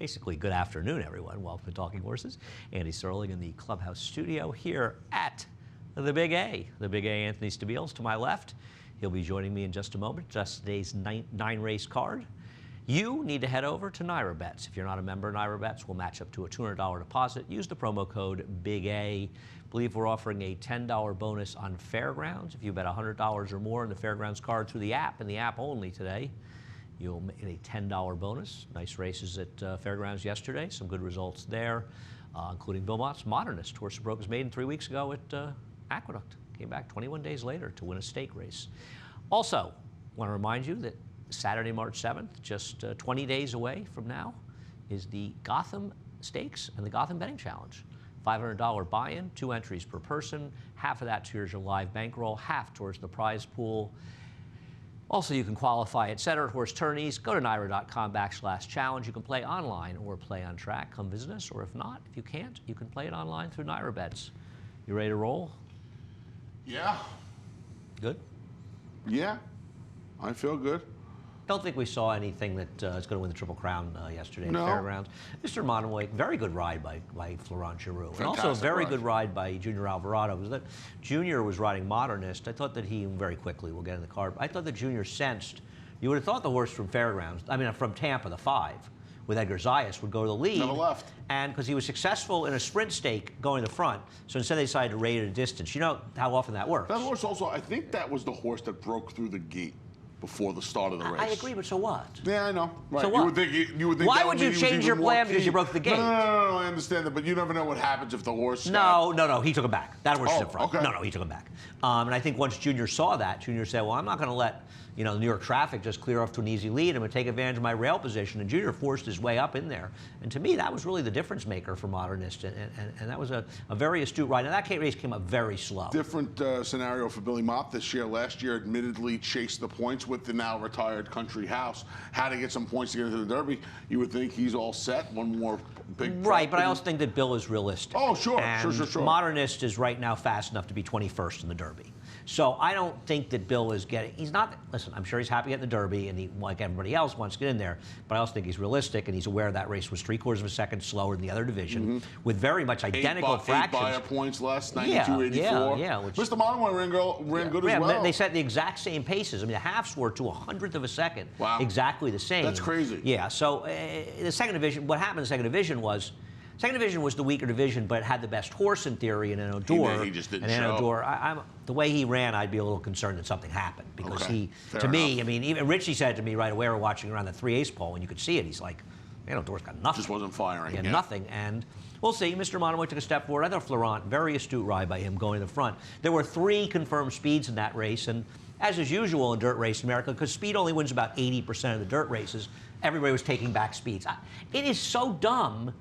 basically good afternoon, everyone. Welcome to Talking Horses. Andy Serling in the clubhouse studio here at the Big A. The Big A, Anthony Stabiles to my left. He'll be joining me in just a moment. Just today's nine race card. You need to head over to NYRA Bets. If you're not a member, NYRA Bets will match up to a $200 deposit. Use the promo code BIG A. I believe we're offering a $10 bonus on Fairgrounds. If you bet $100 or more in the Fairgrounds card through the app, and the app only today, you'll get a $10 bonus. Nice races at Fairgrounds yesterday. Some good results there, including Bill Mott's Modernist. Horse that broke his maiden 3 weeks ago at Aqueduct. Came back 21 days later to win a stake race. Also, want to remind you that Saturday, March 7th, just 20 days away from now, is the Gotham Stakes and the Gotham Betting Challenge. $500 buy-in, 2 entries per person. Half of that towards your live bankroll, half towards the prize pool. Also, you can qualify at Center Horse Tourneys. Go to NYRA.com/challenge. You can play online or play on track. Come visit us, or if not, if you can't, you can play it online through NYRA Bets. You ready to roll? Yeah. Good? Yeah. I feel good. Don't think we saw anything that is going to win the Triple Crown yesterday at No. Fairgrounds. Mr. Monomoy, very good ride by Florent Giroux. And also a Fantastic very ride. good ride by Junior Alvarado. Because that Junior was riding Modernist. I thought that he, very quickly, we'll get in the car, I thought that Junior sensed, you would have thought the horse from Fairgrounds, I mean from Tampa, the 5, with Edgar Zayas, would go to the lead. Never left. And because he was successful in a sprint stake going to the front, so instead they decided to rate at a distance. You know how often that works. That horse also, I think that was the horse that broke through the gate before the start of the race. I agree, but so what? Yeah, I know. Right. So what? You would think Why that would mean you he was change even your more plan because key. you broke the gate? No, I understand that, but you never know what happens if the horse No, he took him back. That horse is in front. okay. No, he took him back. And I think once Junior saw that, Junior said, well, I'm not going to let the New York traffic just clear off to an easy lead. I'm going to take advantage of my rail position. And Junior forced his way up in there. And to me, that was really the difference maker for Modernist. And that was a very astute ride. Now, that race came up very slow. Different scenario for Billy Mott this year. Last year, admittedly, chased the points with the now retired Country House. Had to get some points to get into the Derby. You would think he's all set. One more big Right, but I also think that Bill is realistic. Oh, sure, and sure. Modernist is right now fast enough to be 21st in the Derby. So I don't think that Bill is getting, he's not, listen, I'm sure he's happy at the Derby and he, like everybody else, wants to get in there, but I also think he's realistic and he's aware that race was 3/4 of a second slower than the other division with very much identical fractions. 8 buyer points less, 92.84. Yeah. Mr. Monomoy ran good as well. They set the exact same paces. I mean, the halves were to 100th of a second. Wow. Exactly the same. That's crazy. Yeah, so the second division, what happened in the second division was the weaker division, but it had the best horse in theory in Odor. He just didn't and show. Odor, the way he ran, I'd be a little concerned that something happened because Fair to me, enough. I mean, even Richie said to me right away, we were watching around the 3/8 pole, and you could see it. He's like, Odor's got nothing. Just wasn't firing. He had yeah. nothing, and we'll see. Mr. Monomoy took a step forward. I thought Florent, very astute ride by him going to the front. There were 3 confirmed speeds in that race, and as is usual in dirt race in America, because speed only wins about 80% of the dirt races, everybody was taking back speeds. It is so dumb.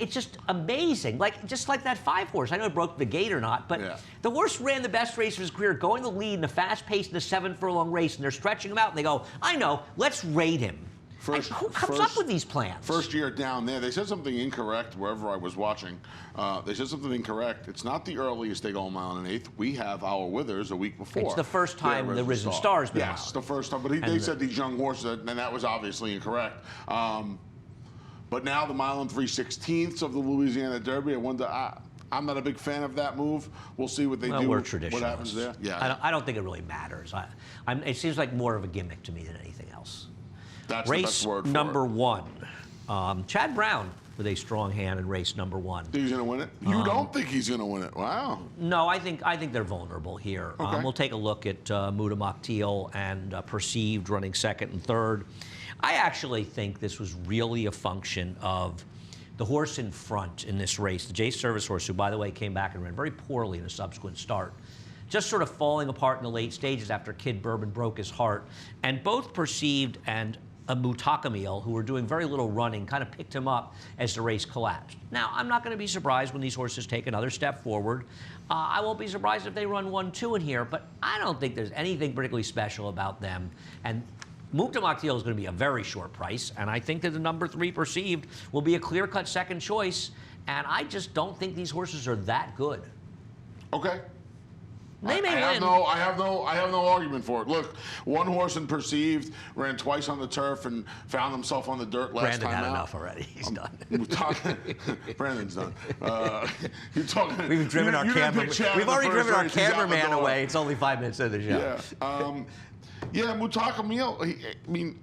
It's just amazing. Just like that 5 horse. I know it broke the gate or not, but the horse ran the best race of his career, going to lead in a fast pace in a 7-furlong race, and they're stretching him out, and they go, I know, let's rate him. Who comes up with these plans? First year down there, they said something incorrect wherever I was watching. They said something incorrect. It's not the earliest they go a mile and an eighth. We have our Withers a week before. It's the first time the Risen Star's been Yes, out. the first time. But they said these young horses, and that was obviously incorrect. But now the mile and 3/16 of the Louisiana Derby, I wonder. I'm not a big fan of that move. We'll see what they do. We're traditionalists. What happens there? Yeah. I don't think it really matters. It seems like more of a gimmick to me than anything else. That's race the best word for number it. 1. Chad Brown with a strong hand in race number 1. Think he's going to win it? You don't think he's going to win it? Wow. No, I think they're vulnerable here. Okay. We'll take a look at Muda Mokhtil and Perceived running 2nd and 3rd. I actually think this was really a function of the horse in front in this race, the J Service horse, who, by the way, came back and ran very poorly in a subsequent start, just sort of falling apart in the late stages after Kid Bourbon broke his heart. And both Perceived and Mutakamil, who were doing very little running, kind of picked him up as the race collapsed. Now, I'm not going to be surprised when these horses take another step forward. I won't be surprised if they run 1-2 in here, but I don't think there's anything particularly special about them. And Muda Mokhtil is going to be a very short price, and I think that the number 3 Perceived will be a clear-cut second choice, and I just don't think these horses are that good. Okay. They may win. I have no argument for it. Look, one horse in Perceived ran twice on the turf and found himself on the dirt last Brandon time had out. enough already. He's done. Brandon's done. You're talking. We've driven our camera. We've already driven our cameraman away. It's only 5 minutes into the show. Yeah. Mutaka Meal. I mean,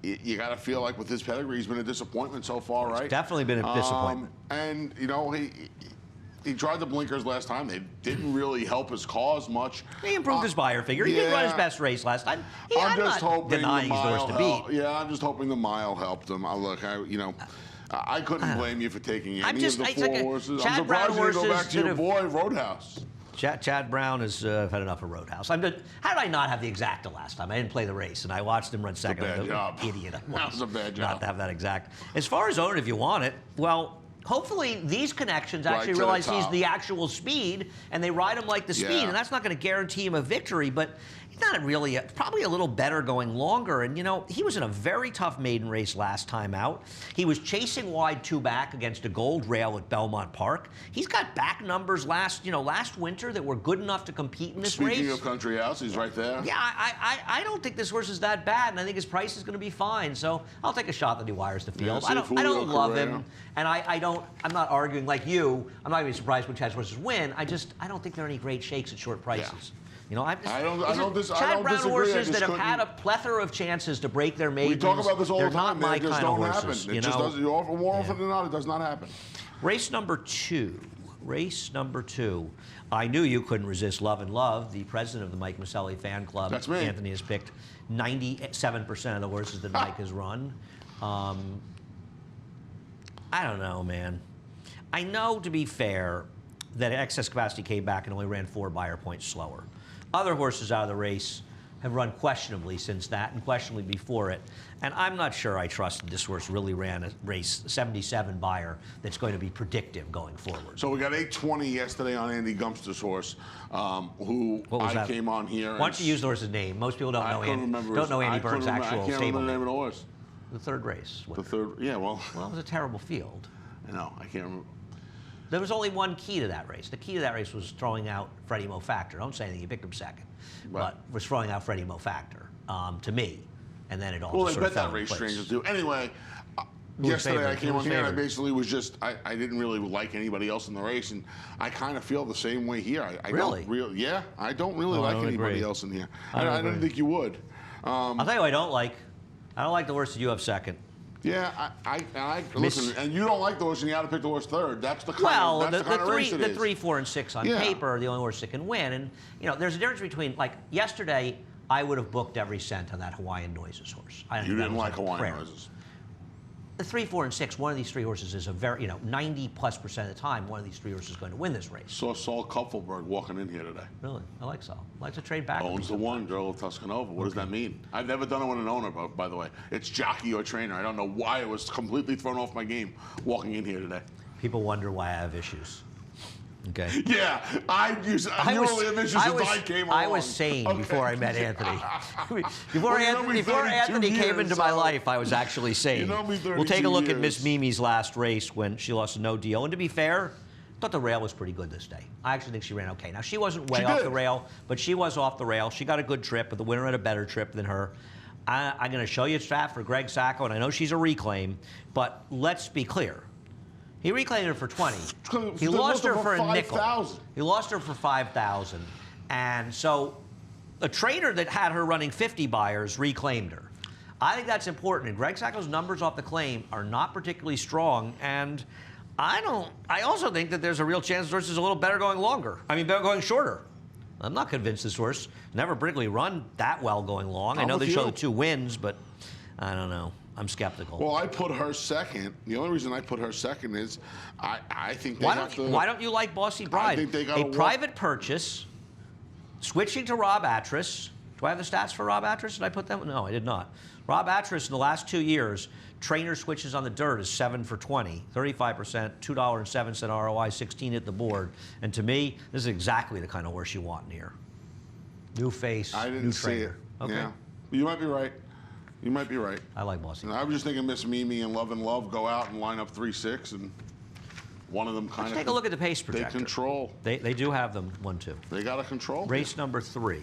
you got to feel like with his pedigree, he's been a disappointment so far, right? It's definitely been a disappointment. And you know, he tried the blinkers last time. They didn't really help his cause much. He improved his buyer figure. He didn't run his best race last time. I'm just hoping denying he's the horse to beat. Yeah, I'm just hoping the mile helped him. I couldn't blame you for taking any of the four horses. I'm surprised you didn't go back to your boy Roadhouse. Chad Brown has had enough of Roadhouse. How did I not have the exacta last time? I didn't play the race, and I watched him run second. Bad job. Idiot. That was a bad job. Not to have that exact. As far as own it, if you want it, well, hopefully these connections actually realize he's the actual speed, and they ride him like the speed, and that's not going to guarantee him a victory, but he's not really, probably a little better going longer. And, you know, he was in a very tough maiden race last time out. He was chasing wide 2 back against a gold rail at Belmont Park. He's got back numbers last winter that were good enough to compete in this race. Speaking of Country House, he's right there. Yeah, I don't think this horse is that bad, and I think his price is going to be fine. So I'll take a shot that he wires the field. I don't love him, and I'm not arguing like you. I'm not even surprised when Chad's horses win. I don't think there are any great shakes at short prices. Yeah. You know, Chad Brown horses that have had a plethora of chances to break their maidens. We talk about this all the time. Not my kind of horses. Happen. It just doesn't. More often than not, it does not happen. Race number 2. Race number 2. I knew you couldn't resist Love and Love, the president of the Mike Maselli fan club. That's me. Anthony has picked 97% of the horses that Mike has run. I don't know, man. I know, to be fair, that Excess Capacity came back and only ran 4 buyer points slower. Other horses out of the race have run questionably since that and questionably before it. And I'm not sure I trust this horse really ran a race 77 buyer that's going to be predictive going forward. So we got 820 yesterday on Andy Gumpster's horse, who came on here. Why don't you use the horse's name? Most people don't know Andy Burns' actual stable. I can't remember the name of the horse. The third race. The third, yeah, well. Well, it was a terrible field. I know, I can't remember. There was only one key to that race. The key to that race was throwing out Freddie Mo Factor. Don't say anything, he picked him second. Right. But was throwing out Freddie Mo Factor, to me. And then it all well, just they sort bet of that race fell in place. strangers do. Anyway, yesterday I came on here and I basically was just, I didn't really like anybody else in the race, and I kind of feel the same way here. I don't really like anybody else in here. I didn't think you would. I'll tell you what I don't like. I don't like the horse that you have second. Yeah, listen, and you don't like the horse, and you got to pick the horse third. That's the kind of race it is. The 3, 4, and 6 on paper are the only horse that can win. And you know, there's a difference between, like yesterday, I would have booked every cent on that Hawaiian Noises horse. You didn't like Hawaiian Noises. The 3, 4, and 6, one of these 3 horses is a very, 90+% of the time, one of these 3 horses is going to win this race. Saw Saul Kupfelberg walking in here today. Really? I like Saul. I like to trade back. Owns the 1, Girl of Tuscanova. What does that mean? I've never done it with an owner, by the way. It's jockey or trainer. I don't know why it was completely thrown off my game walking in here today. People wonder why I have issues. Okay. Yeah, I only have issues since I came along. I was sane before I met Anthony. Before Anthony came into my life, I was actually sane. We'll take a look at Miss Mimi's last race when she lost a no deal. And to be fair, I thought the rail was pretty good this day. I actually think she ran okay. Now, she wasn't way off the rail, but she was off the rail. She got a good trip, but the winner had a better trip than her. I'm going to show you a stat for Greg Sacco, and I know she's a reclaim, but let's be clear. He reclaimed her for 20. He lost her for a nickel. He lost her for 5,000. And so a trainer that had her running 50 buyers reclaimed her. I think that's important. And Greg Sacco's numbers off the claim are not particularly strong. And I also think that there's a real chance this horse is a little better going longer. Going shorter. I'm not convinced this horse never particularly run that well going long. I know they show the 2 wins, but I don't know. I'm skeptical. Well, I put her second. The only reason I put her second is I think they have to... Why don't you like Bossy Bride? I think they got a private purchase, switching to Rob Atras. Do I have the stats for Rob Atras? Did I put them? No, I did not. Rob Atras in the last 2 years, trainer switches on the dirt is 7 for 20, 35%, $2.07 ROI, 16 at the board. And to me, this is exactly the kind of horse you want in here. New face, new trainer. Okay. Yeah, you might be right. You might be right. I like Bossy. I was just thinking Miss Mimi and Love go out and line up 3-6 and One of them kind of. Let's take a look at the pace projector. They control. They do have them 1-2. They got to control. Race number 3.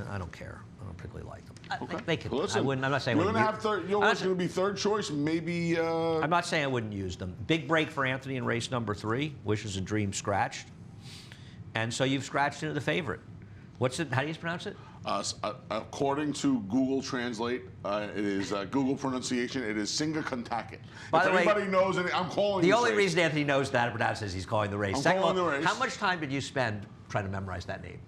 I don't care. I don't particularly like them. Okay. They can. Well, listen, I wouldn't. I'm not saying you're I going to wouldn't have third. You're going to be third choice. Maybe. I'm not saying I wouldn't use them. Big break for Anthony in race number 3. Wishes a Dream scratched, and so you've scratched into the favorite. What's it? How do you pronounce it? According to Google Translate, it is Google pronunciation. It is Singa Kentucky. By if the way, anybody knows any, I'm calling the this only race. reason Anthony knows that and pronounces he's calling the race. I'm Second calling of all, the race. how much time did you spend trying to memorize that name?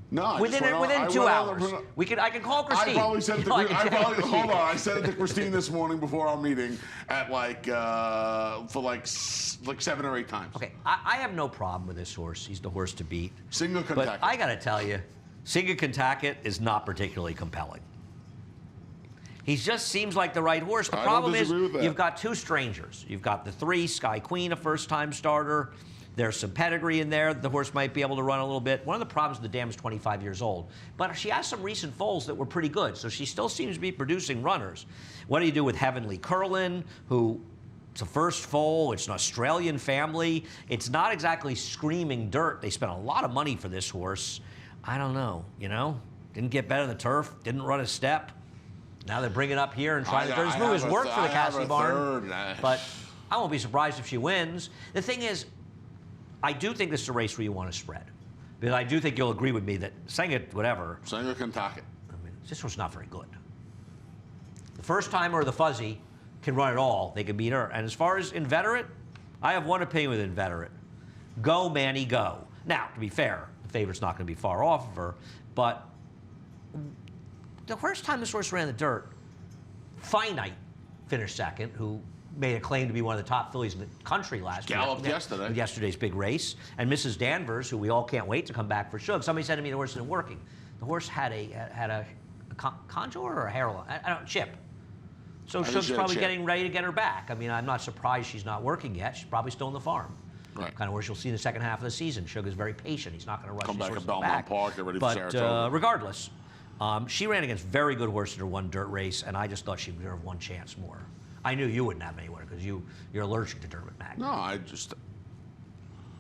No, I Within just went on- 2 I went hours. on I can call Christine. I probably said it to I can hold on. I said it to Christine this morning before our meeting at for like 7 or 8 times. Okay, I have no problem with this horse. He's the horse to beat. Singa But Kentucky. I got to tell you, Singa Kentucky is not particularly compelling. He just seems like the right horse. The I don't problem is disagree with that. you've got 2 strangers. You've got the 3, Sky Queen, a first-time starter. There's some pedigree in there. The horse might be able to run a little bit. One of the problems, the dam's 25 years old. But she has some recent foals that were pretty good, so she still seems to be producing runners. What do you do with Heavenly Curlin, who it's a first foal, it's an Australian family. It's not exactly screaming dirt. They spent a lot of money for this horse. I don't know, Didn't get better in the turf, didn't run a step. Now they're bringing it up here and trying to turn his move. It's worked for the Cassie barn, but I won't be surprised if she wins. The thing is, I do think this is a race where you want to spread. Because I do think you'll agree with me that Singa Kentucky. I mean, this one's not very good. The first timer or the fuzzy can run it all. They can beat her. And as far as inveterate, I have one opinion with inveterate. Go, Manny, go. Now, to be fair, the favorite's not going to be far off of her, but the first time this horse ran the dirt, Finite finished second, who made a claim to be one of the top fillies in the country last year. Galloped yesterday. Yesterday's big race. And Mrs. Danvers, who we all can't wait to come back for Shug. Somebody said to me the horse isn't working. The horse had a contour or a hairline? I don't know, chip. So Shug's probably getting ready to get her back. I mean, I'm not surprised she's not working yet. She's probably still in the farm. Right. Kind of horse you'll see in the second half of the season. Shug is very patient. He's not going to rush Come these back horses at Belmont back. Park, get ready for Saratoga. But regardless, she ran against very good horses in her one dirt race, and I just thought she would have one chance more. I knew you wouldn't have anywhere because you're allergic to Dermot Magner. No, I just.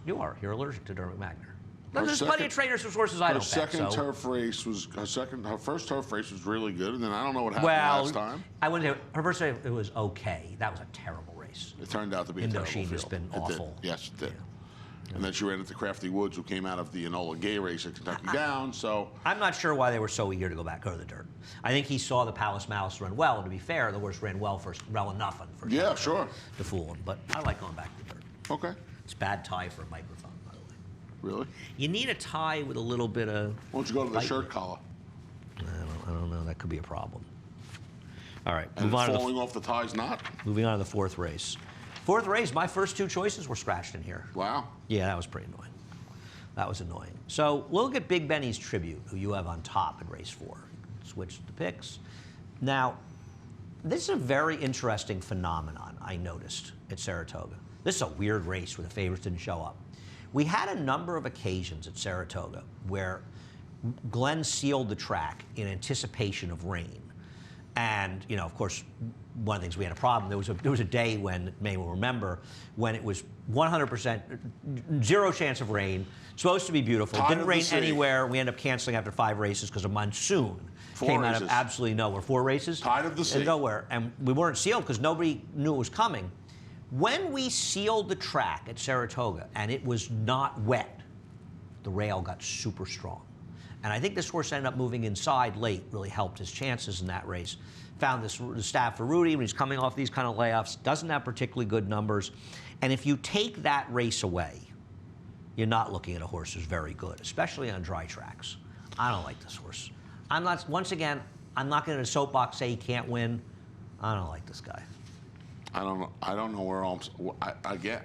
You are. You're allergic to Dermot Magner. There's plenty of trainers with horses I don't bet. Her first turf race was really good, and then I don't know what happened last time. I wouldn't say her first race. It was okay. That was a terrible race. It turned out to be a terrible field. Indochine has been awful. Yes, it did. Yeah. And then she ran into Crafty Woods, who came out of the Enola Gay race at Kentucky Downs. So I'm not sure why they were so eager to go to the dirt. I think he saw the Palace Mouse run well, and to be fair, the horse ran well enough for yeah, sure, to fool him. But I like going back to the dirt. Okay. It's bad tie for a microphone, by the way. Really? You need a tie with a little bit of. Why don't you go to the shirt collar? I don't know. That could be a problem. All right. And falling off the tie's not? Moving on to the 4th race. 4th race, my first 2 choices were scratched in here. Wow. Yeah, that was pretty annoying. That was annoying. So we'll look at Big Benny's Tribute, who you have on top in race 4. Switch the picks. Now, this is a very interesting phenomenon I noticed at Saratoga. This is a weird race where the favorites didn't show up. We had a number of occasions at Saratoga where Glenn sealed the track in anticipation of rain. And, of course, one of the things we had a problem, there was a day when, May will remember, when it was 100%, 0 chance of rain, supposed to be beautiful, didn't rain anywhere. We ended up canceling after 5 races because a monsoon came out of absolutely nowhere. 4 races? Tide of the sea. Nowhere. And we weren't sealed because nobody knew it was coming. When we sealed the track at Saratoga and it was not wet, the rail got super strong. And I think this horse ended up moving inside late, really helped his chances in that race. Found the staff for Rudy when he's coming off these kind of layoffs, doesn't have particularly good numbers. And if you take that race away, you're not looking at a horse who's very good, especially on dry tracks. I don't like this horse. Once again, I'm not going to soapbox say he can't win. I don't like this guy. I don't know where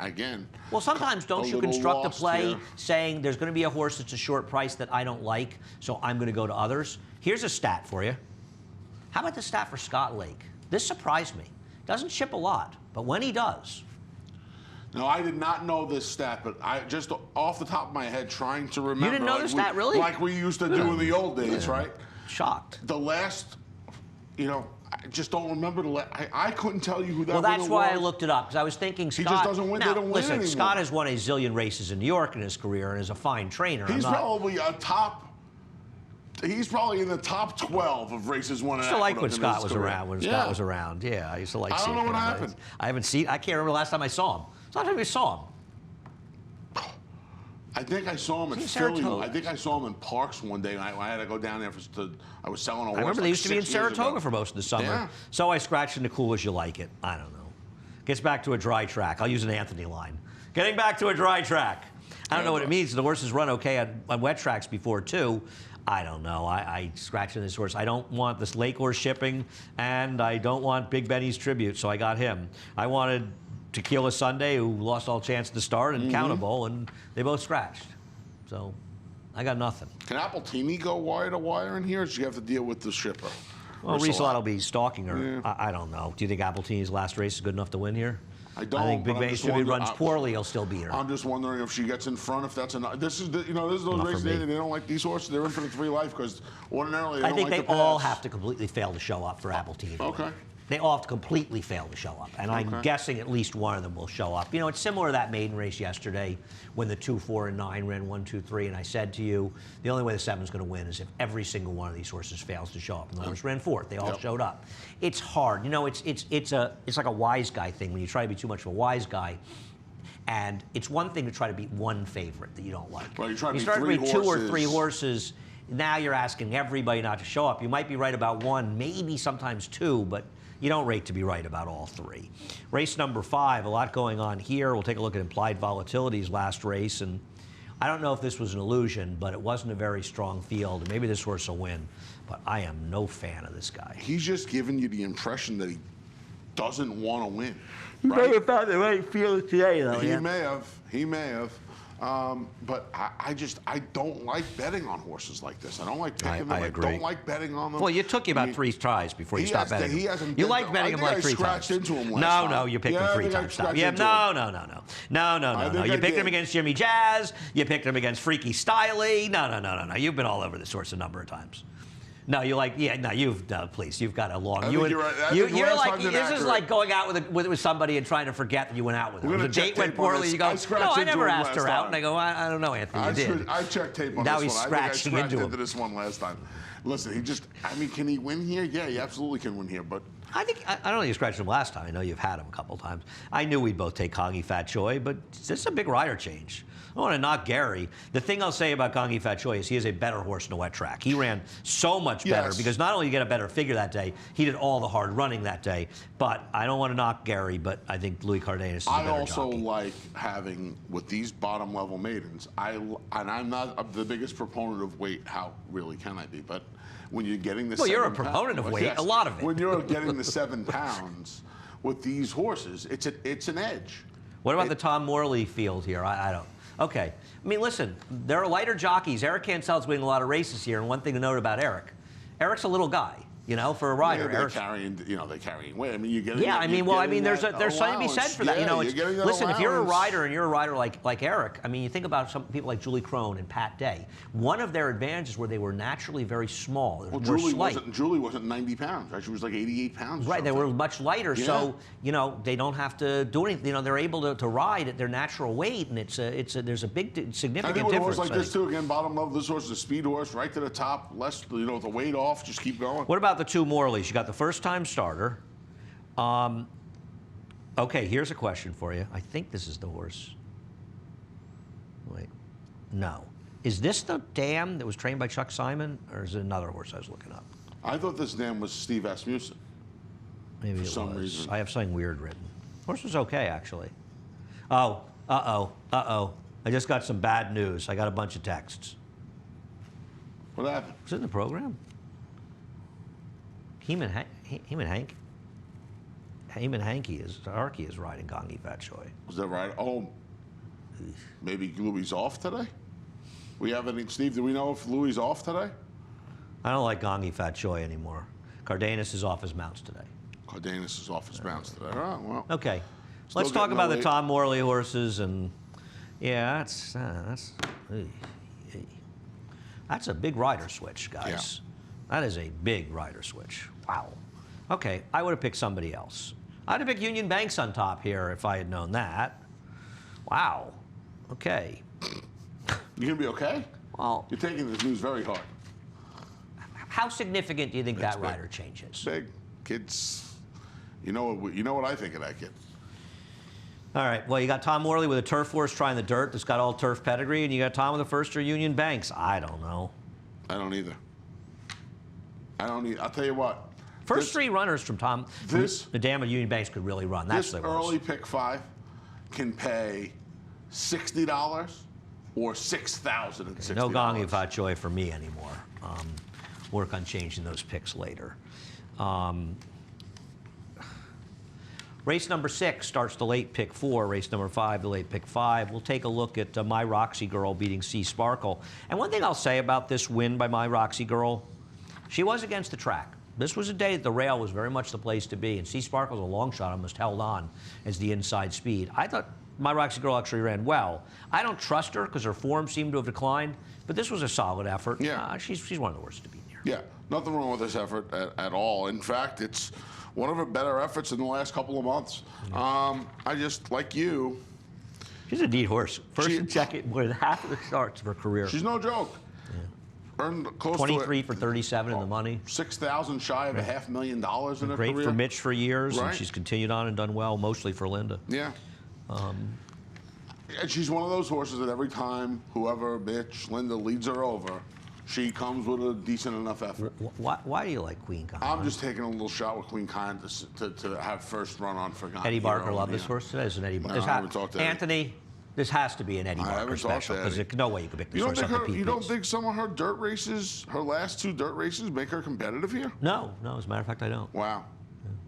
again. Well, sometimes don't you construct a play saying there's going to be a horse that's a short price that I don't like, so I'm going to go to others? Here's a stat for you. How about the stat for Scott Lake? This surprised me. Doesn't ship a lot, but when he does. No, I did not know this stat, but I just off the top of my head trying to remember. You didn't know the stat, really? Like we used to do in the old days, right? Shocked. The last, I just don't remember I couldn't tell you who that Well, winner that's why I was. looked it up, because I was thinking Scott. He just doesn't win. Now, They don't win listen, anymore. Scott has won a zillion races in New York in his career and is a fine trainer. He's probably a top. He's probably in the top 12 of races won. I used to like when Scott was around. When Scott was around, yeah, I used to like. I don't know what happened. I haven't seen. I can't remember the last time I saw him. It's not time we saw him. I think I saw him in Philly. I think I saw him in Parks one day. I had to go down there I was selling a horse. I remember they used to be in Saratoga for most of the summer. Yeah. So I scratched into cool as you like it. I don't know. Gets back to a dry track. I'll use an Anthony line. Getting back to a dry track. I don't know what it means. The horses run okay on wet tracks before, too. I don't know. I scratched in this horse. I don't want this Lake Horse Shipping, and I don't want Big Benny's Tribute, so I got him. I wanted Tequila Sunday, who lost all chance to start, and Countable, and they both scratched. So I got nothing. Can Appletini go wire to wire in here, or does she have to deal with the shipper? Well, Reese will be stalking her. Yeah. I don't know. Do you think Appletini's last race is good enough to win here? I don't. I think Big Benny's Tribute runs poorly, he'll still beat her. I'm just wondering if she gets in front, if that's enough. This is those races they don't like these horses. They're in for the 3 life because ordinarily they don't like the pass. I think they all have to completely fail to show up for Appletini. Okay. They all have to completely fail to show up, and I'm guessing at least one of them will show up. You know, it's similar to that maiden race yesterday when the 2, 4, and 9 ran 1, 2, 3, and I said to you, the only way the 7's going to win is if every single one of these horses fails to show up. And the others ran 4th. They all showed up. It's hard. You know, it's like a wise guy thing when you try to be too much of a wise guy. And it's one thing to try to beat one favorite that you don't like. Well, you try to beat start to beat 2 or 3 horses. horses. Now you're asking everybody not to show up. You might be right about 1, maybe sometimes 2, but you don't rate to be right about all 3. Race number 5, a lot going on here. We'll take a look at implied volatility's last race, and I don't know if this was an illusion, but it wasn't a very strong field, and maybe this horse will win, but I am no fan of this guy. He's just giving you the impression that he doesn't want to win. He may have found the right field today, though. He may have. He may have. But I don't like betting on horses like this. I don't like picking them. I don't like betting on them. Well, it took you about 3 tries before you stopped betting. He hasn't. You like betting him like 3 times. I scratched into him last time. No, you picked him 3 times. Yeah, no. You picked him against Jimmy Jazz. You picked him against Freaky Styley. No. You've been all over this horse a number of times. No, you like, please, you've got a long. You're like, this is like going out with somebody and trying to forget that you went out with them. The date went poorly, you go, no, I never asked her out. And I go, I don't know, Anthony, you did. I checked tape on now this he's one. scratching I think I scratched into this one last time. Listen, can he win here? Yeah, he absolutely can win here, but. I don't know you scratched him last time. I know you've had him a couple times. I knew we'd both take Kongi Fat Choi, but this is a big rider change. I want to knock Gary. The thing I'll say about Kongi Fat Choi is he is a better horse in a wet track. He ran so much better because not only did you get a better figure that day, he did all the hard running that day. But I don't want to knock Gary, but I think Louis Cardenas is a better I also jockey. like having, with these bottom level maidens, and I'm not the biggest proponent of weight. How really can I be? But when you're getting the you're a proponent of weight, a lot of it. When you're getting the 7 pounds with these horses, it's an edge. What about the Tom Morley field here? I don't. Okay. I mean, listen, there are lighter jockeys. Eric Cancel's winning a lot of races here, and one thing to note about Eric's a little guy. You know, for a rider, they're carrying weight. I mean, you're getting. Yeah, there's something to be said for that. Yeah, listen, if you're a rider and you're a rider like Eric, I mean, you think about some people like Julie Crone and Pat Day. One of their advantages were they were naturally very small. Well, Julie wasn't 90 pounds. Right? She was like 88 pounds. Right, they were much lighter, so they don't have to do anything. They're able to ride at their natural weight, and there's a big significant difference. I think with a horse like this too. Again, bottom level. This horse is a speed horse, right to the top. Less, the weight off. Just keep going. What about the 2 Morleys? You got the first-time starter. Okay, here's a question for you. I think this is the horse. Wait, no. Is this the dam that was trained by Chuck Simon, or is it another horse I was looking up? I thought this dam was Steve Asmussen. Maybe for some reason. I have something weird written. Horse was okay, actually. Oh, uh-oh. I just got some bad news. I got a bunch of texts. What happened? Was it in the program? Heeman Harkey is riding Kongi Fat Choi. Was that right? Oh, maybe Louis off today? We have any, Steve, do we know if Louis off today? I don't like Kongi Fat Choi anymore. Cardenas is off his mounts today. Cardenas is off his mounts today. Oh, well. Okay. Let's talk about the Tom Morley horses, and that's a big rider switch, guys. Yeah. That is a big rider switch. Wow. Okay, I would have picked somebody else. I'd have picked Union Banks on top here if I had known that. Wow. Okay. You gonna be okay? Well, You're taking this news very hard. how significant do you think that big. rider change is? Big kids. You know what I think of that kid. All right, well, you got Tom Worley with a turf horse trying the dirt that's got all turf pedigree, and you got Tom with the first or Union Banks. I don't know. I don't either. I'll tell you what. First three runners from Tom. The dam of Union Banks could really run. That's this the early pick 5 can pay $60 or $6,060. No Gongi Fat Joy for me anymore. Work on changing those picks later. Race number 6 starts the late pick 4. Race number 5, the late pick 5. We'll take a look at My Roxy Girl beating Sea Sparkle. And one thing I'll say about this win by My Roxy Girl, she was against the track. This was a day that the rail was very much the place to be, and Sea Sparkle's a long shot, almost held on as the inside speed. I thought My Roxy Girl actually ran well. I don't trust her because her form seemed to have declined, but this was a solid effort. Yeah. She's one of the worst to beat here. Yeah, nothing wrong with this effort at all. In fact, it's one of her better efforts in the last couple of months. I just, like you. She's a neat horse. First and second, more than half of the starts of her career. She's no joke. Earned close 23 to for 37 in the money. 6,000 shy of $500,000 in her career. Great for Mitch for years, Right. and she's continued on and done well, mostly for Linda. Yeah. And she's one of those horses that every time whoever, Mitch, Linda, leads her over, she comes with a decent enough effort. Why do you like Queen Con? I'm just taking a little shot with Queen Con to have first run on Forgotten Eddie Barker Hero. loved this horse today. Is an Eddie Barker? No, I haven't talked to Eddie. Anthony, this has to be an Eddie Barker special because there's no way you could pick this horse up to You don't think some of her dirt races, her last 2 dirt races, make her competitive here? No. As a matter of fact, I don't. Wow.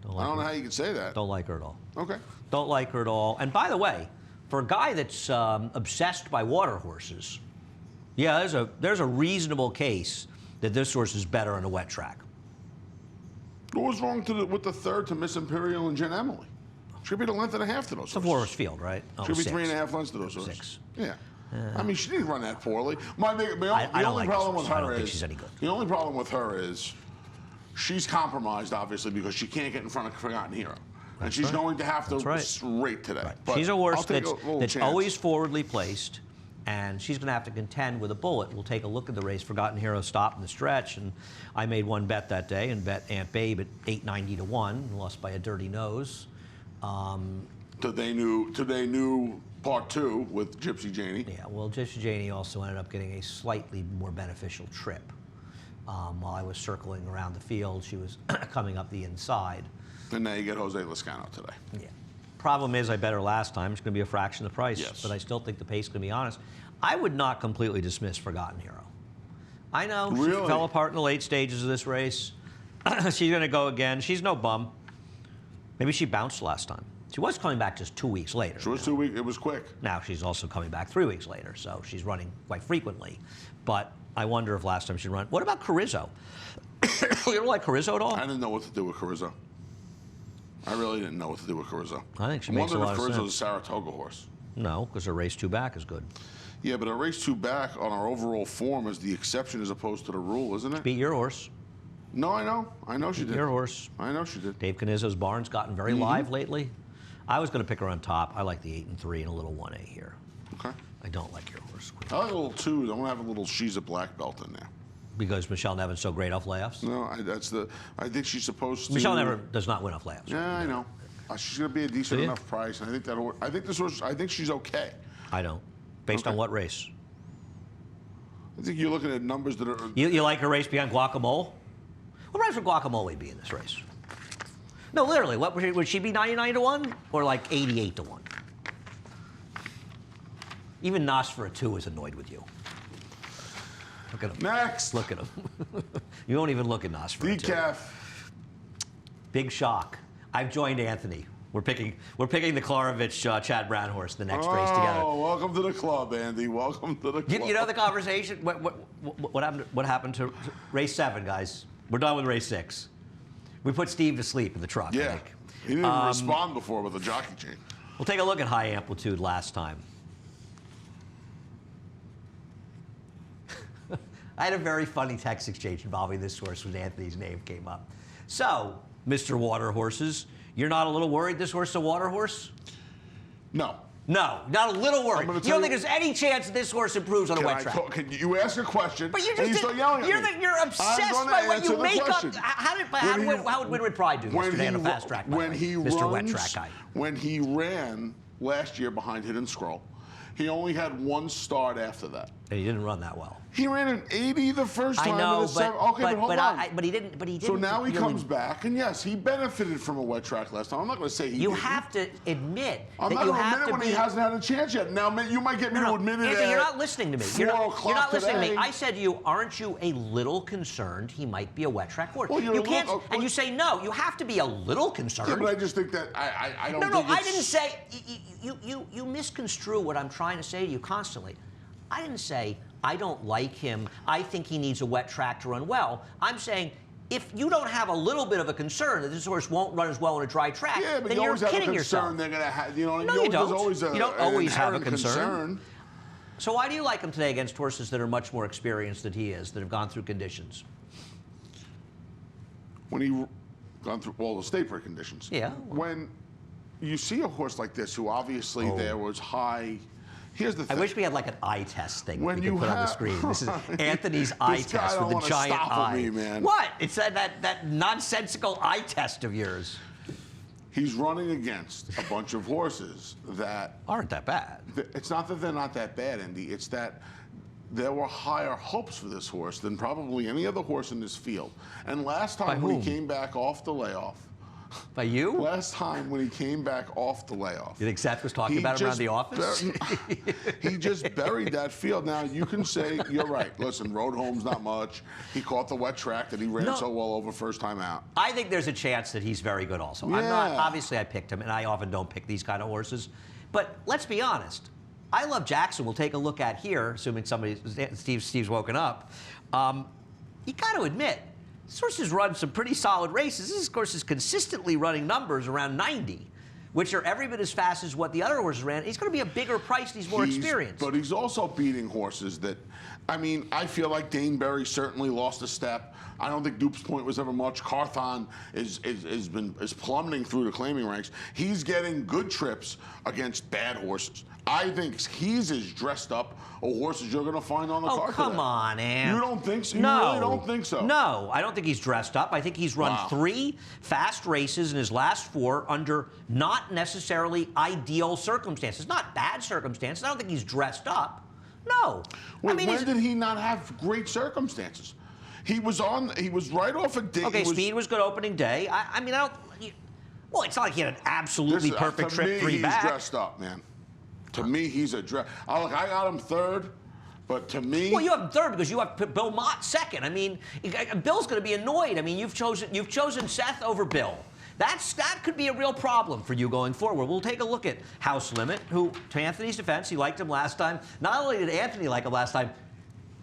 Don't I don't know how you can say that. Don't like her at all. Okay. Don't like her at all. And by the way, for a guy that's obsessed by water horses, yeah, there's a reasonable case that this horse is better on a wet track. What was wrong with the third to Miss Imperial and Jen Emily? Should be the length and a half to those It's a horses. 4-horse field, right? Oh, Should be 6. 3.5 lengths to those horses. 6. Yeah. I mean, she didn't run that poorly. I The don't only like problem this with horse. I her don't think is she's any good. the only problem with her is she's compromised, obviously, because she can't get in front of Forgotten Hero, and she's going to have to rate today. Right. But She's a horse I'll take that's chance. always forwardly placed, and she's going to have to contend with a bullet. We'll take a look at the race. Forgotten Hero stopped in the stretch, and I made one bet that day and bet Aunt Babe at 890 to 1, lost by a dirty nose. Today new part 2 with Gypsy Janie. Yeah, well, Gypsy Janie also ended up getting a slightly more beneficial trip. While I was circling around the field, she was coming up the inside. And now you get Jose Lascano today. Yeah. Problem is, I bet her last time. It's going to be a fraction of the price. Yes. But I still think the pace is going to be honest. I would not completely dismiss Forgotten Hero. I know she Really? fell apart in the late stages of this race. She's going to go again. She's no bum. Maybe she bounced last time. She was coming back just 2 weeks later. She was 2 weeks. It was quick. Now she's also coming back 3 weeks later, so she's running quite frequently. But I wonder if last time she ran. What about Carrizo? You don't like Carrizo at all? I didn't know what to do with Carrizo. I really didn't know what to do with Carrizo. I think she makes a lot of sense. I wondered if Carrizo's sense. a Saratoga horse. No, because her race 2 back is good. Yeah, but a race 2 back on our overall form is the exception as opposed to the rule, isn't it? Beat your horse. No, I know. I know she did. Your horse. I know she did. Dave Canizzo's barn's gotten very live lately. I was going to pick her on top. I like the 8 and 3 and a little 1A here. Okay. I don't like your horse. Queen. I like a little 2. I want to have a little she's a black belt in there. Because Michelle Nevin's so great off layoffs? No, I think she's supposed to. Michelle Nevin does not win off layoffs. Yeah, I know. She's going to be a decent enough price. And I think this horse, I think she's okay. I don't. Based on what race? I think you're looking at numbers that are. You like her race beyond Guacamole? What price would Guacamole be in this race? No, literally. What would she be 99 to 1 or like 88 to 1? Even Nosferatu is annoyed with you. Look at him. Next. Look at him. You don't even look at Nosferatu. Decaf. Big shock. I've joined Anthony. We're picking the Klarovich Chad Brown horse the next race together. Oh, welcome to the club, Andy. Welcome to the club. You know the conversation? What happened to race 7, guys? We're done with race 6. We put Steve to sleep in the truck. I Yeah. think. He didn't even respond before with the jockey chain. We'll take a look at high amplitude last time. I had a very funny text exchange involving this horse when Anthony's name came up. So, Mr. Water Horses. You're not a little worried this horse is a water horse? No. No, not a little worried. You tell don't think there's any chance that this horse improves on a wet track? Can you ask a question? But you and you just start yelling at me? you're obsessed by what you make up. How would Winwood Pride do when yesterday on a fast track? Mr. Wet Track guy. When he ran last year behind Hidden Scroll, he only had one start after that. And he didn't run that well. He ran an 80 the first time. I know, but hold on. But he didn't. So now he comes back, and yes, he benefited from a wet track last time. I'm not going to say he. You didn't. have to admit. I'm not going to admit it when he hasn't had a chance yet. Now you might get me to admit it. Anthony, you're not listening to me. You're not listening to me. Today. I said to you, aren't you a little concerned he might be a wet track horse? Well, you can't, and you say no. You have to be a little concerned. Yeah, but I just think that I don't. No, I didn't say. You misconstrue what I'm trying to say to you constantly. I didn't say I don't like him. I think he needs a wet track to run well. I'm saying if you don't have a little bit of a concern that this horse won't run as well on a dry track, yeah, but then you you're always have kidding a concern yourself. they're going to have. You know, No, you don't. You don't always have a concern. So why do you like him today against horses that are much more experienced than he is, that have gone through conditions? When he gone through all the state break conditions. Yeah. When you see a horse like this, who obviously there was high. Here's the thing. I wish we had like an eye test thing when we you could put on the screen. This is Anthony's eye test with the giant eye. Me, man. What? It's that nonsensical eye test of yours. He's running against a bunch of horses that aren't that bad. It's not that they're not that bad, Andy. It's that there were higher hopes for this horse than probably any other horse in this field. And last time when he came back off the layoff. By you? Last time when he came back off the layoff. You think Seth was talking about him around the office? He just buried that field. Now, you can say, you're right. Listen, rode home's not much. He caught the wet track that he ran so well over first time out. I think there's a chance that he's very good also. Yeah. I'm not, obviously I picked him, and I often don't pick these kind of horses. But let's be honest. I Love Jackson we'll take a look at here, assuming Steve's woken up. You got to admit, this horse has run some pretty solid races. This, of course, is consistently running numbers around 90, which are every bit as fast as what the other horses ran. He's going to be a bigger price. He's more experienced. But he's also beating horses that, I mean, I feel like Daneberry certainly lost a step. I don't think Dupe's Point was ever much. Carthon is plummeting through the claiming ranks. He's getting good trips against bad horses. I think he's as dressed up a horse as you're going to find on the card come today. on, Am. You don't think so? No. You really don't think so? No, I don't think he's dressed up. I think he's run 3 fast races in his last 4 under not necessarily ideal circumstances. Not bad circumstances. I don't think he's dressed up. No. Wait, I mean, when did he not have great circumstances? He was right off a day. Okay, speed was good opening day. I mean, I don't. Well, it's not like he had an absolutely perfect trip 3 back. He's dressed up, man. To me, he's a dress. Look, I got him 3rd, but to me. Well, you have him 3rd because you have Bill Mott 2nd. I mean, Bill's going to be annoyed. I mean, you've chosen Seth over Bill. That could be a real problem for you going forward. We'll take a look at House Limit, who, to Anthony's defense, he liked him last time. Not only did Anthony like him last time,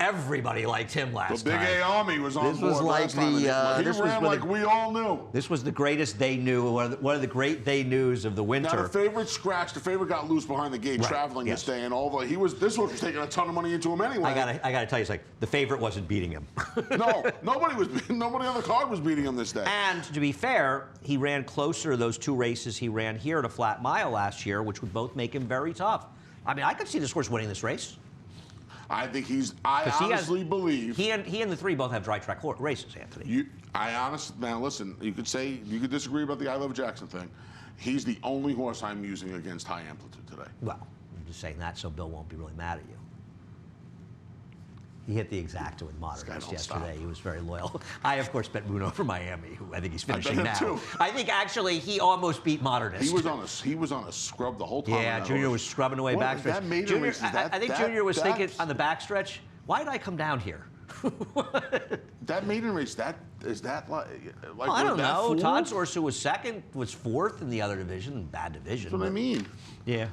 everybody liked him last time. The Big A Army was on board last time. He ran like we all knew. This was the greatest they knew, one of the great they knews of the winter. Now, the favorite got loose behind the gate traveling this day, and this one was taking a ton of money into him anyway. I gotta tell you, it's like the favorite wasn't beating him. No, nobody on the card was beating him this day. And to be fair, he ran closer to those 2 races he ran here at a flat mile last year, which would both make him very tough. I mean, I could see this horse winning this race. I think I honestly believe he and the 3 both have dry track races, Anthony. Now listen, you could disagree about the I Love Jackson thing. He's the only horse I'm using against high amplitude today. Well, I'm just saying that so Bill won't be really mad at you. He hit the exacta with Modernist yesterday. He was very loyal. I, of course, bet Moon over Miami, who I think he's finishing now. Too. I think actually he almost beat Modernist. He was on a scrub the whole time. Yeah, Junior was scrubbing away backstretch. I think Junior was thinking on the backstretch, why did I come down here? That maiden race, is that like well, I don't know. Todd Sorsu was 2nd, was 4th in the other division, bad division. That's what I mean. Yeah,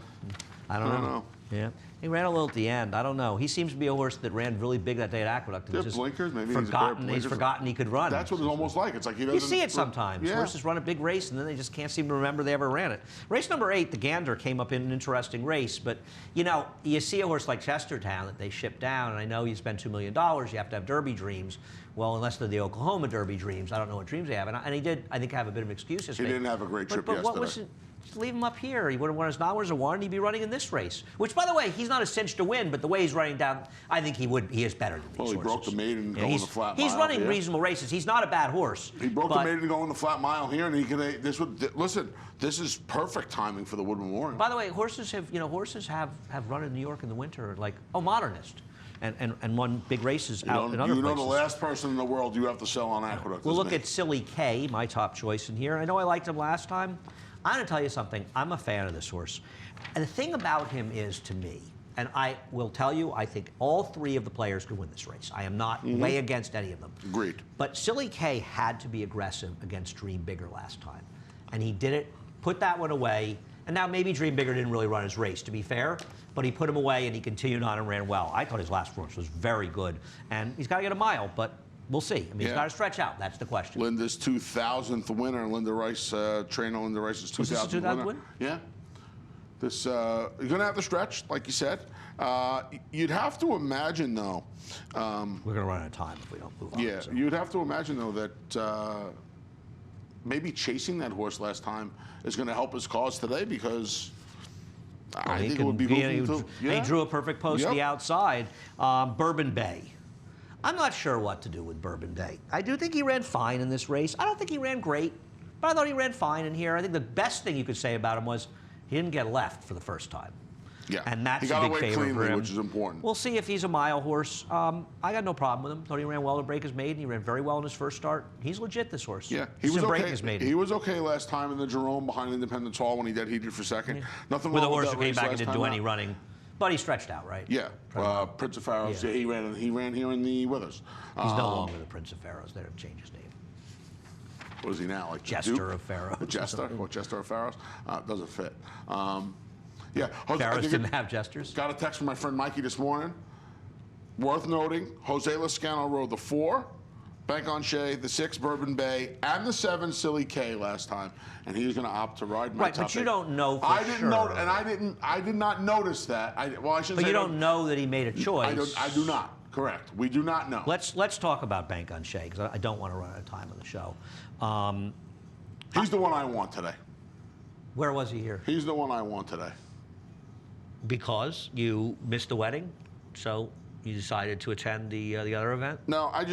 I don't know. Yeah. He ran a little at the end. I don't know. He seems to be a horse that ran really big that day at Aqueduct. And Yeah, just blinkers, maybe he's forgotten he could run. That's what it's almost like. It's like he doesn't. You see it sometimes. Yeah. Horses run a big race, and then they just can't seem to remember they ever ran it. Race number 8, the Gander, came up in an interesting race. But, you know, you see a horse like Chestertown that they ship down, and I know you spend $2 million, you have to have Derby dreams. Well, unless they're the Oklahoma Derby dreams, I don't know what dreams they have. And he did, I think, have a bit of excuses. He didn't have a great trip yesterday. What was it? Just leave him up here. He would have won his $9 a one. He'd be running in this race. Which, by the way, he's not a cinch to win, but the way he's running down, I think he is better than these horses. Well, he broke the maiden going the flat mile. He's running here. Reasonable races. He's not a bad horse. He broke the maiden going the flat mile here, and he could. Listen, this is perfect timing for the Wood Memorial. By the way, horses have run in New York in the winter, like Modernist. And won big races out in other places. You know the last person in the world you have to sell on Aqueduct. We'll look at Silly K, my top choice in here. I know I liked him last time. I'm going to tell you something. I'm a fan of this horse. And the thing about him is, to me, and I will tell you, I think all 3 of the players could win this race. I am not way against any of them. Agreed. But Silly K had to be aggressive against Dream Bigger last time. And he did it, put that one away. And now maybe Dream Bigger didn't really run his race, to be fair, but he put him away and he continued on and ran well. I thought his last race was very good. And he's got to get a mile, but we'll see. I mean, he's got to stretch out. That's the question. Linda's 2000th winner. Linda Rice, trainer Linda Rice's 2000th winner. Win? Yeah. This you're going to have to stretch, like you said. You'd have to imagine, though. We're going to run out of time if we don't move on. Yeah, so. You'd have to imagine, though, that maybe chasing that horse last time is going to help his cause today, because I think it would be moving too. He drew a perfect post to the outside. Bourbon Bay. I'm not sure what to do with Bourbon Bay. I do think he ran fine in this race. I don't think he ran great, but I thought he ran fine in here. I think the best thing you could say about him was he didn't get left for the first time. Yeah, and that's a big favor for him, which is important. We'll see if he's a mile horse. I got no problem with him. Thought he ran well to break his maiden. He ran very well in his first start. He's legit, this horse. Yeah, he was okay. He was okay last time in the Jerome behind Independence Hall when he deadheated for second. Yeah. Nothing with wrong a horse with who came back and didn't do any running, but he stretched out, right? Yeah, Prince of Pharaohs. Yeah. He ran here in the Withers. He's no longer the Prince of Pharaohs. They have changed his name. What is he now? Like Jester of Pharaohs. Jester? Or Jester of Pharaohs? Doesn't fit. Yeah, Pharaohs didn't have jesters. Got a text from my friend Mikey this morning. Worth noting, Jose Lascano rode the 4, Bank on Shea, the 6, Bourbon Bay, and the 7, Silly K last time, and he's going to opt to ride my top 8. Right, but you don't know for I didn't sure. know, and I did not notice that. I shouldn't. But say you don't know that he made a choice. I do not. Correct. We do not know. Let's talk about Bank on Shea, because I don't want to run out of time on the show. He's the one I want today. Where was he here? He's the one I want today. Because you missed the wedding, so you decided to attend the other event? No, I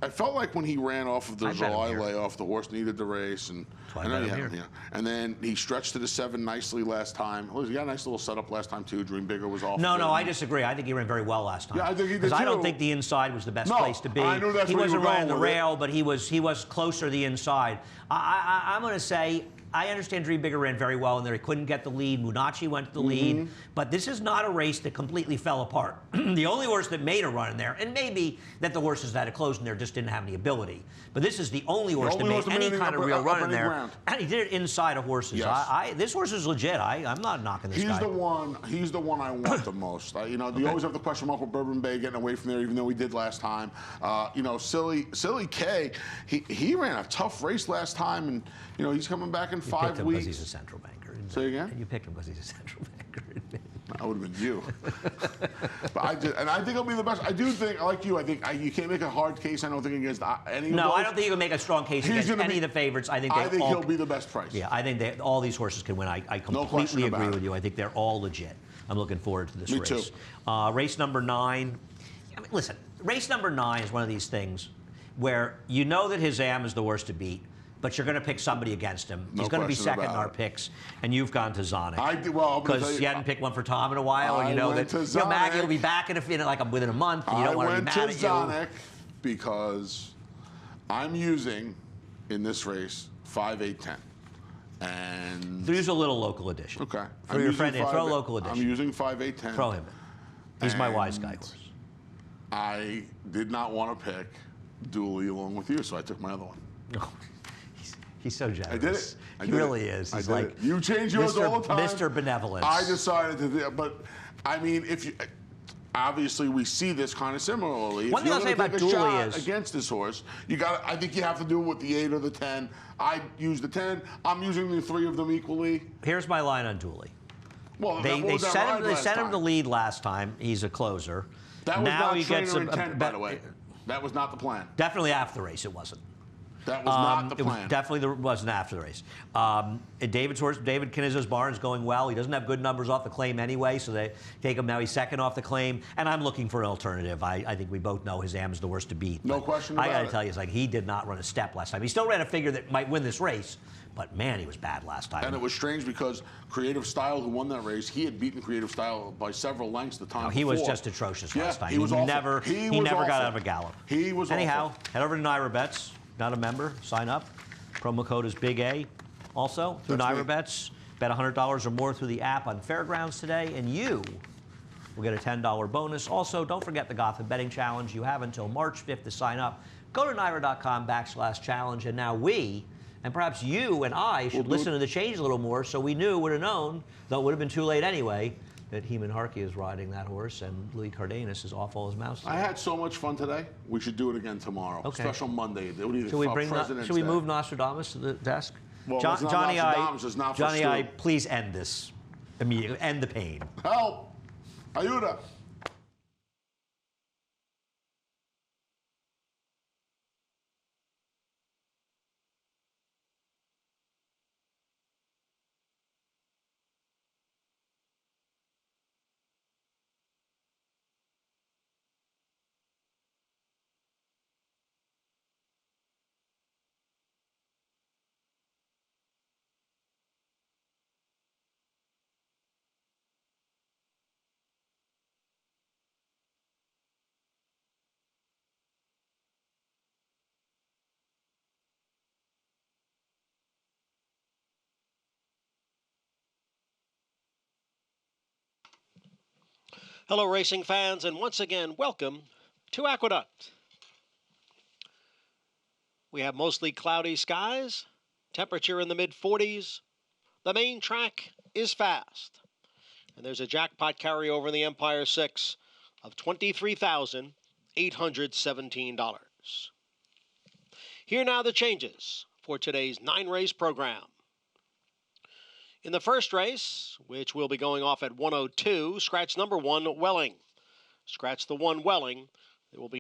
felt like when he ran off of the July layoff, the horse needed the race, and and then he stretched to the 7 nicely last time. Well, he got a nice little setup last time too. Dream Bigger was off. No, I disagree. I think he ran very well last time. Yeah, I think he did Because I don't too. think the inside was the best place to be. I knew that's he where you wasn't were running the going with rail, but he was closer to the inside. I'm going to say, I understand Dream Bigger ran very well in there. He couldn't get the lead. Munachi went to the lead. But this is not a race that completely fell apart. The only horse that made a run in there, and maybe that the horses that had closed in there just didn't have any ability. But this is the only horse that made any kind of real run in there. And he did it inside of horses. Yes. This horse is legit. I'm not knocking this guy. He's the one I want the most. You always have the question mark with Bourbon Bay getting away from there, even though he did last time. Silly K, he ran a tough race last time, and he's coming back in 5 weeks. Because he's a central banker. Say again? And you picked him because he's a central banker. That would have been you. But I think he'll be the best. I do think, like you, I think you can't make a hard case. I don't think against any of those. No, I don't think you can make a strong case against any of the favorites. I think he'll be the best price. Yeah, I think all these horses can win. I completely agree with you. I think they're all legit. I'm looking forward to this race. Me too. Race number 9. Listen, race number 9 is one of these things where you know that Hizam is the worst to beat, but you're going to pick somebody against him. He's going to be second in our picks, and you've gone to Zonic. Because you hadn't picked one for Tom in a while, and you know that Maggie will be back within a month, and you don't want to be mad at you. I went to Zonic because I'm using, in this race, 5, 8, 10. And use a little local edition. Okay. For your friend, throw local edition. I'm using 5, 8, 10. Throw him in. He's my wise guy horse. I did not want to pick Dooley along with you, so I took my other one. No. He's so generous. I did it. He really is. He's like, you change yours all the time. Mr. Benevolence. I decided to do, but I mean, if you. Obviously, we see this kind of similarly. One thing I'll say about Dooley is against this horse, you got. I think you have to do it with the 8 or the 10. I use the 10. I'm using the 3 of them equally. Here's my line on Dooley. Well, they sent him the lead last time. He's a closer. That was now not he trainer gets intent, by the way. That was not the plan. Definitely after the race, it wasn't. That was not the plan. Definitely wasn't after the race. David Canizzo's barn is going well. He doesn't have good numbers off the claim anyway, so they take him now. He's second off the claim, and I'm looking for an alternative. I think we both know his am is the worst to beat. No question about it. I got to tell you, it's like he did not run a step last time. He still ran a figure that might win this race, but man, he was bad last time. And it was strange because Creative Style, who won that race, he had beaten Creative Style by several lengths the time before. He was just atrocious last time. He was awful. Never got out of a gallop. He was Anyhow, awful. head over to Naira Bets. Not a member, sign up. Promo code is Big A. Also, through Naira Bets, bet $100 or more through the app on Fairgrounds today, and you will get a $10 bonus. Also, don't forget the Gotham Betting Challenge. You have until March 5th to sign up. Go to Naira.com/challenge, and now we, and perhaps you and I, should listen to the change a little more so we would have known, though it would have been too late anyway, that Heman Harkey is riding that horse and Louis Cardenas is off all his mouse. I had so much fun today. We should do it again tomorrow. Okay. Special Monday. Should we move Nostradamus to the desk? Well, Johnny Johnny I, please end this immediately. End the pain. Help! Ayuda! Hello, racing fans, and once again, welcome to Aqueduct. We have mostly cloudy skies, temperature in the mid-40s. The main track is fast, and there's a jackpot carryover in the Empire 6 of $23,817. Here now the changes for today's 9-race program. In the first race, which will be going off at 102, scratch number 1, Welling. Scratch the 1, Welling. It will be